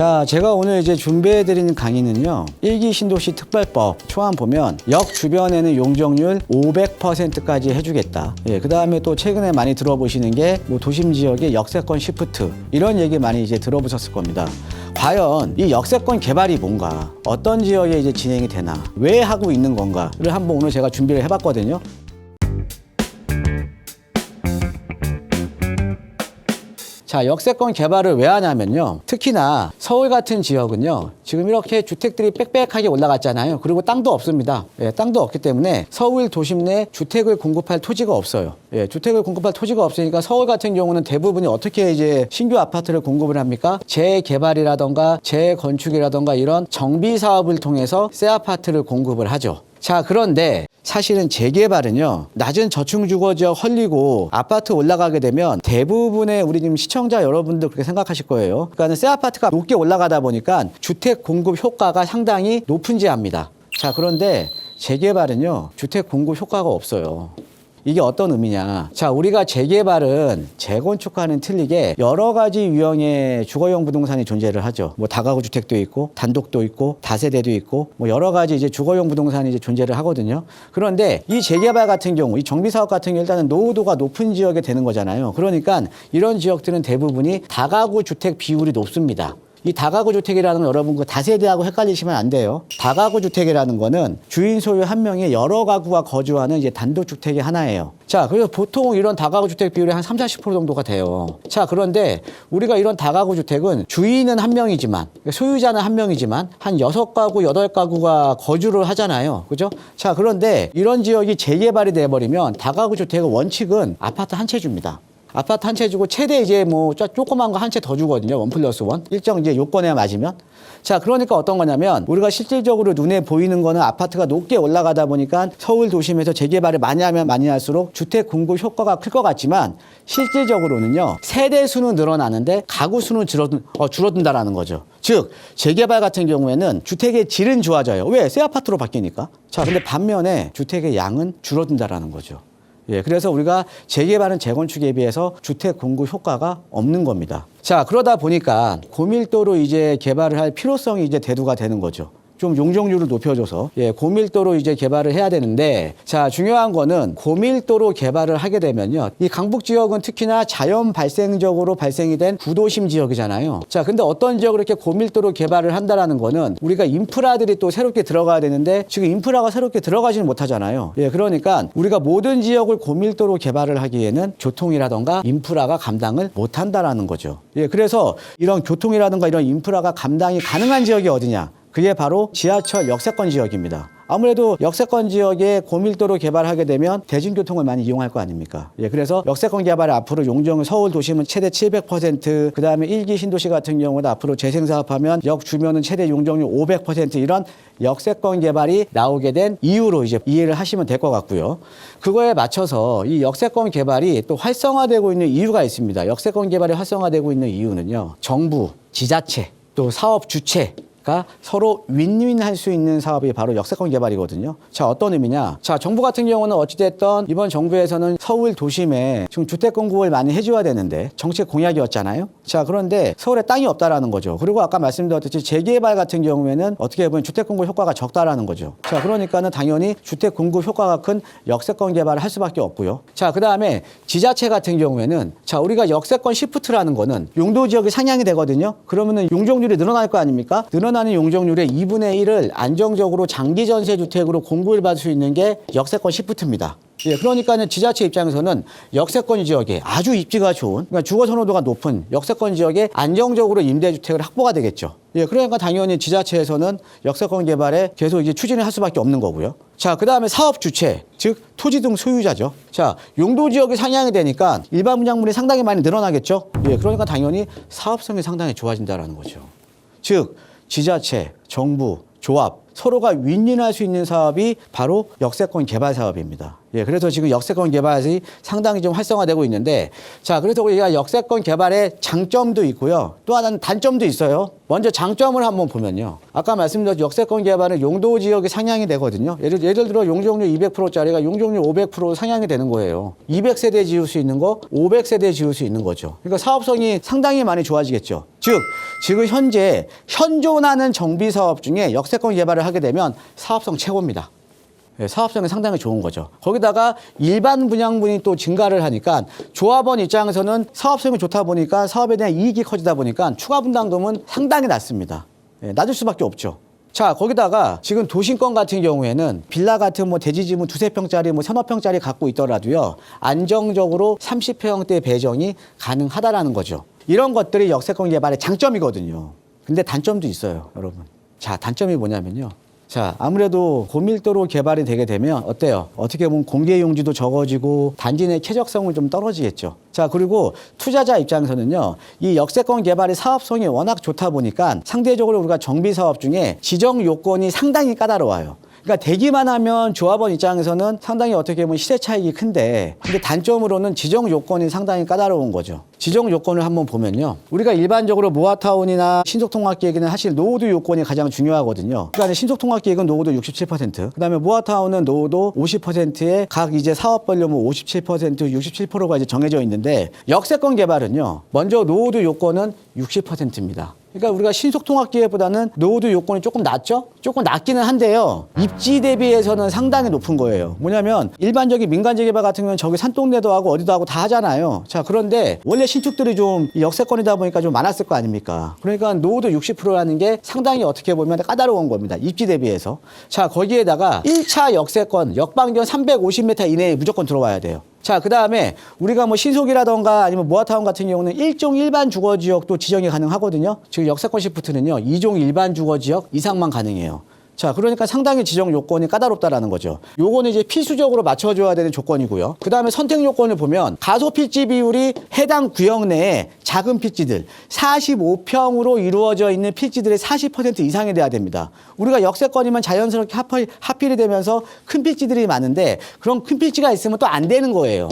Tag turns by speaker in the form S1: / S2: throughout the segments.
S1: 자, 제가 오늘 이제 준비해드린 강의는요, 1기 신도시 특별법 초안 보면 역 주변에는 용적률 500%까지 해주겠다. 그 다음에 또 최근에 많이 들어보시는 게 뭐 도심 지역의 역세권 시프트, 이런 얘기 많이 이제 들어보셨을 겁니다. 과연 이 역세권 개발이 뭔가, 어떤 지역에 이제 진행이 되나, 왜 하고 있는 건가를 한번 오늘 제가 준비를 해봤거든요. 자, 역세권 개발을 왜 하냐면요, 특히나 서울 같은 지역은요, 지금 이렇게 주택들이 빽빽하게 올라갔잖아요. 그리고 땅도 없습니다. 땅도 없기 때문에 서울 도심 내 주택을 공급할 토지가 없어요. 주택을 공급할 토지가 없으니까 서울 같은 경우는 대부분이 어떻게 이제 신규 아파트를 공급을 합니까? 재개발이라던가 재건축이라던가 이런 정비 사업을 통해서 새 아파트를 공급을 하죠. 자, 그런데 사실은 재개발은요, 낮은 저층주거 지역 헐리고 아파트 올라가게 되면 대부분의 우리 지금 시청자 여러분들 그렇게 생각하실 거예요. 그러니까 새 아파트가 높게 올라가다 보니까 주택 공급 효과가 상당히 높은지합니다. 자, 그런데 재개발은요, 주택 공급 효과가 없어요. 이게 어떤 의미냐. 자, 우리가 재개발은 재건축과는 틀리게 여러 가지 유형의 주거용 부동산이 존재를 하죠. 뭐 다가구 주택도 있고, 단독도 있고, 다세대도 있고, 뭐 여러 가지 이제 주거용 부동산이 이제 존재를 하거든요. 그런데 이 재개발 같은 경우, 이 정비사업 같은 경우 일단은 노후도가 높은 지역에 되는 거잖아요. 그러니까 이런 지역들은 대부분이 다가구 주택 비율이 높습니다. 이 다가구 주택이라는 건 여러분 그 다세대하고 헷갈리시면 안 돼요. 다가구 주택이라는 거는 주인 소유 한 명이 여러 가구가 거주하는 이제 단독 주택이 하나예요. 자, 그래서 보통 이런 다가구 주택 비율이 한 30-40% 정도가 돼요. 자, 그런데 우리가 이런 다가구 주택은 주인은 한 명이지만, 소유자는 한 명이지만 한 6가구, 8가구가 거주를 하잖아요. 그죠? 자, 그런데 이런 지역이 재개발이 돼버리면 다가구 주택의 원칙은 아파트 한 채 줍니다. 아파트 한 채 주고 최대 이제 뭐 조그만 거 한 채 더 주거든요. 1+1. 일정 이제 요건에 맞으면. 자, 그러니까 어떤 거냐면 우리가 실질적으로 눈에 보이는 거는 아파트가 높게 올라가다 보니까 서울 도심에서 재개발을 많이 하면 많이 할수록 주택 공급 효과가 클 것 같지만 실질적으로는요, 세대 수는 늘어나는데 가구 수는 줄어든다라는 거죠. 즉, 재개발 같은 경우에는 주택의 질은 좋아져요. 왜? 새 아파트로 바뀌니까. 자, 근데 반면에 주택의 양은 줄어든다라는 거죠. 그래서 우리가 재개발은 재건축에 비해서 주택 공급 효과가 없는 겁니다. 자, 그러다 보니까 고밀도로 이제 개발을 할 필요성이 이제 대두가 되는 거죠. 좀 용적률을 높여줘서 고밀도로 이제 개발을 해야 되는데, 자, 중요한 거는 고밀도로 개발을 하게 되면요, 이 강북 지역은 특히나 자연 발생적으로 발생이 된 구도심 지역이잖아요. 자, 근데 어떤 지역을 이렇게 고밀도로 개발을 한다라는 거는 우리가 인프라들이 또 새롭게 들어가야 되는데 지금 인프라가 새롭게 들어가지는 못하잖아요. 그러니까 우리가 모든 지역을 고밀도로 개발을 하기에는 교통이라던가 인프라가 감당을 못한다라는 거죠. 그래서 이런 교통이라든가 이런 인프라가 감당이 가능한 지역이 어디냐? 그게 바로 지하철 역세권 지역입니다. 아무래도 역세권 지역에 고밀도로 개발하게 되면 대중교통을 많이 이용할 거 아닙니까? 그래서 역세권 개발에 앞으로 용적률 서울 도심은 최대 700%, 그 다음에 1기 신도시 같은 경우도 앞으로 재생사업하면 역 주변은 최대 용적률 500% 이런 역세권 개발이 나오게 된 이유로 이제 이해를 하시면 될 것 같고요. 그거에 맞춰서 이 역세권 개발이 또 활성화되고 있는 이유가 있습니다. 역세권 개발이 활성화되고 있는 이유는요, 정부, 지자체, 또 사업 주체, 가 서로 윈윈할 수 있는 사업이 바로 역세권 개발이거든요. 자, 어떤 의미냐? 자, 정부 같은 경우는 어찌됐든 이번 정부에서는 서울 도심에 지금 주택 공급을 많이 해줘야 되는데 정책 공약이었잖아요. 자, 그런데 서울에 땅이 없다라는 거죠. 그리고 아까 말씀드렸듯이 재개발 같은 경우에는 어떻게 보면 주택 공급 효과가 적다라는 거죠. 자, 그러니까는 당연히 주택 공급 효과가 큰 역세권 개발을 할 수밖에 없고요. 자, 그 다음에 지자체 같은 경우에는, 자, 우리가 역세권 시프트라는 거는 용도 지역이 상향이 되거든요. 그러면은 용적률이 늘어날 거 아닙니까? 늘어나는 용적률의 2분의 1을 안정적으로 장기 전세 주택으로 공급을 받을 수 있는 게 역세권 시프트입니다. 그러니까는 지자체 입장에서는 역세권 지역에 아주 입지가 좋은, 그러니까 주거 선호도가 높은 역세권 지역에 안정적으로 임대주택을 확보가 되겠죠. 그러니까 당연히 지자체에서는 역세권 개발에 계속 이제 추진을 할 수밖에 없는 거고요. 자, 그 다음에 사업 주체, 즉 토지 등 소유자죠. 자, 용도 지역이 상향이 되니까 일반 분양물이 상당히 많이 늘어나겠죠. 그러니까 당연히 사업성이 상당히 좋아진다는 거죠. 즉, 지자체, 정부, 조합, 서로가 윈윈할 수 있는 사업이 바로 역세권 개발 사업입니다. 예, 그래서 지금 역세권 개발이 상당히 좀 활성화되고 있는데, 자, 그래서 우리가 역세권 개발의 장점도 있고요. 또 하나는 단점도 있어요. 먼저 장점을 한번 보면요. 아까 말씀드렸죠. 역세권 개발은 용도 지역이 상향이 되거든요. 예를 들어 용적률 200%짜리가 용적률 500% 상향이 되는 거예요. 200세대 지을 수 있는 거 500세대 지을 수 있는 거죠. 그러니까 사업성이 상당히 많이 좋아지겠죠. 즉, 지금 현재 현존하는 정비 사업 중에 역세권 개발을 하게 되면 사업성 최고입니다. 예, 사업성이 상당히 좋은 거죠. 거기다가 일반 분양분이 또 증가를 하니까 조합원 입장에서는 사업성이 좋다 보니까 사업에 대한 이익이 커지다 보니까 추가 분담금은 상당히 낮습니다. 예, 낮을 수밖에 없죠. 자, 거기다가 지금 도심권 같은 경우에는 빌라 같은 뭐 대지지문 두세 평짜리 뭐 서너 평짜리 갖고 있더라도요. 안정적으로 30평대 배정이 가능하다라는 거죠. 이런 것들이 역세권 개발의 장점이거든요. 근데 단점도 있어요, 여러분. 자, 단점이 뭐냐면요. 자, 아무래도 고밀도로 개발이 되게 되면 어때요? 어떻게 보면 공개 용지도 적어지고 단지 내 쾌적성은 좀 떨어지겠죠. 자, 그리고 투자자 입장에서는요, 이 역세권 개발의 사업성이 워낙 좋다 보니까 상대적으로 우리가 정비 사업 중에 지정 요건이 상당히 까다로워요. 그러니까 되기만 하면 조합원 입장에서는 상당히 어떻게 보면 시세 차익이 큰데, 근데 단점으로는 지정 요건이 상당히 까다로운 거죠. 지정 요건을 한번 보면요. 우리가 일반적으로 모아타운이나 신속통합기획에는 사실 노후도 요건이 가장 중요하거든요. 그러니까 신속통합기획은 노후도 67%, 그다음에 모아타운은 노후도 50%에 각 이제 사업 벌려면 57%, 67%가 이제 정해져 있는데, 역세권 개발은요. 먼저 노후도 요건은 60%입니다. 그러니까 우리가 신속통합기획보다는 노후도 요건이 조금 낮죠? 조금 낮기는 한데요. 입지 대비해서는 상당히 높은 거예요. 뭐냐면 일반적인 민간재 개발 같은 경우는 저기 산동네도 하고 어디도 하고 다 하잖아요. 자, 그런데 원래 신축들이 좀 역세권이다 보니까 좀 많았을 거 아닙니까? 그러니까 노후도 60%라는 게 상당히 어떻게 보면 까다로운 겁니다. 입지 대비해서. 자, 거기에다가 1차 역세권, 역반경 350m 이내에 무조건 들어와야 돼요. 자, 그 다음에 우리가 뭐 신속이라던가 아니면 모아타운 같은 경우는 1종 일반 주거지역도 지정이 가능하거든요. 지금 역세권 시프트는요, 2종 일반 주거지역 이상만 가능해요. 자, 그러니까 상당히 지정 요건이 까다롭다라는 거죠. 요거는 이제 필수적으로 맞춰줘야 되는 조건이고요. 그 다음에 선택 요건을 보면 가소 필지 비율이 해당 구역 내에 작은 필지들 45평으로 이루어져 있는 필지들의 40% 이상이 돼야 됩니다. 우리가 역세권이면 자연스럽게 하필이 되면서 큰 필지들이 많은데 그런 큰 필지가 있으면 또 안 되는 거예요.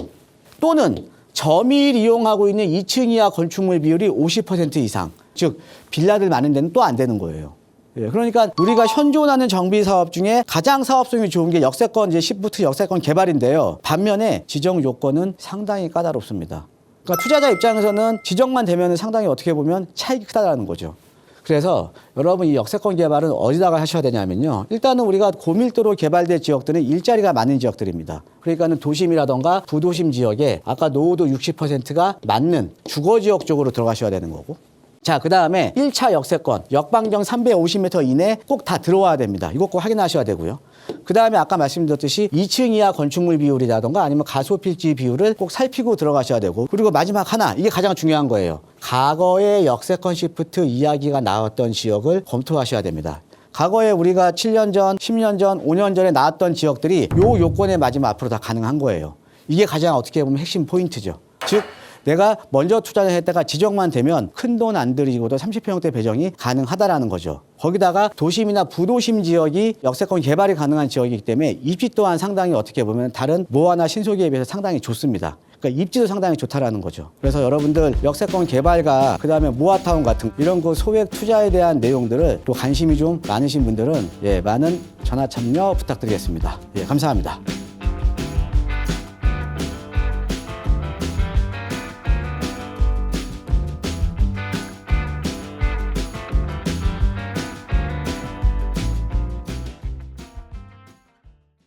S1: 또는 점유일 이용하고 있는 2층 이하 건축물 비율이 50% 이상, 즉 빌라들 많은 데는 또 안 되는 거예요. 예, 그러니까 우리가 현존하는 정비 사업 중에 가장 사업성이 좋은 게 역세권 이제 시프트 역세권 개발인데요. 반면에 지정 요건은 상당히 까다롭습니다. 그러니까 투자자 입장에서는 지정만 되면 상당히 어떻게 보면 차익이 크다라는 거죠. 그래서 여러분 이 역세권 개발은 어디다가 하셔야 되냐면요. 일단은 우리가 고밀도로 개발된 지역들은 일자리가 많은 지역들입니다. 그러니까는 도심이라던가 부도심 지역에 아까 노후도 60%가 맞는 주거지역 쪽으로 들어가셔야 되는 거고. 자, 그 다음에 1차 역세권, 역반경 350m 이내 꼭 다 들어와야 됩니다. 이거 꼭 확인하셔야 되고요. 그 다음에 아까 말씀드렸듯이 2층 이하 건축물 비율이라던가 아니면 가소필지 비율을 꼭 살피고 들어가셔야 되고, 그리고 마지막 하나, 이게 가장 중요한 거예요. 과거에 역세권 시프트 이야기가 나왔던 지역을 검토하셔야 됩니다. 과거에 우리가 7년 전, 10년 전, 5년 전에 나왔던 지역들이 요 요건에 맞으면 앞으로 다 가능한 거예요. 이게 가장 어떻게 보면 핵심 포인트죠. 즉, 내가 먼저 투자를 했다가 지정만 되면 큰 돈 안 들이고도 30평대 배정이 가능하다라는 거죠. 거기다가 도심이나 부도심 지역이 역세권 개발이 가능한 지역이기 때문에 입지 또한 상당히 어떻게 보면 다른 모아나 신소기에 비해서 상당히 좋습니다. 그러니까 입지도 상당히 좋다라는 거죠. 그래서 여러분들 역세권 개발과 그다음에 모아타운 같은 이런 그 소액 투자에 대한 내용들을 또 관심이 좀 많으신 분들은 많은 전화 참여 부탁드리겠습니다. 감사합니다.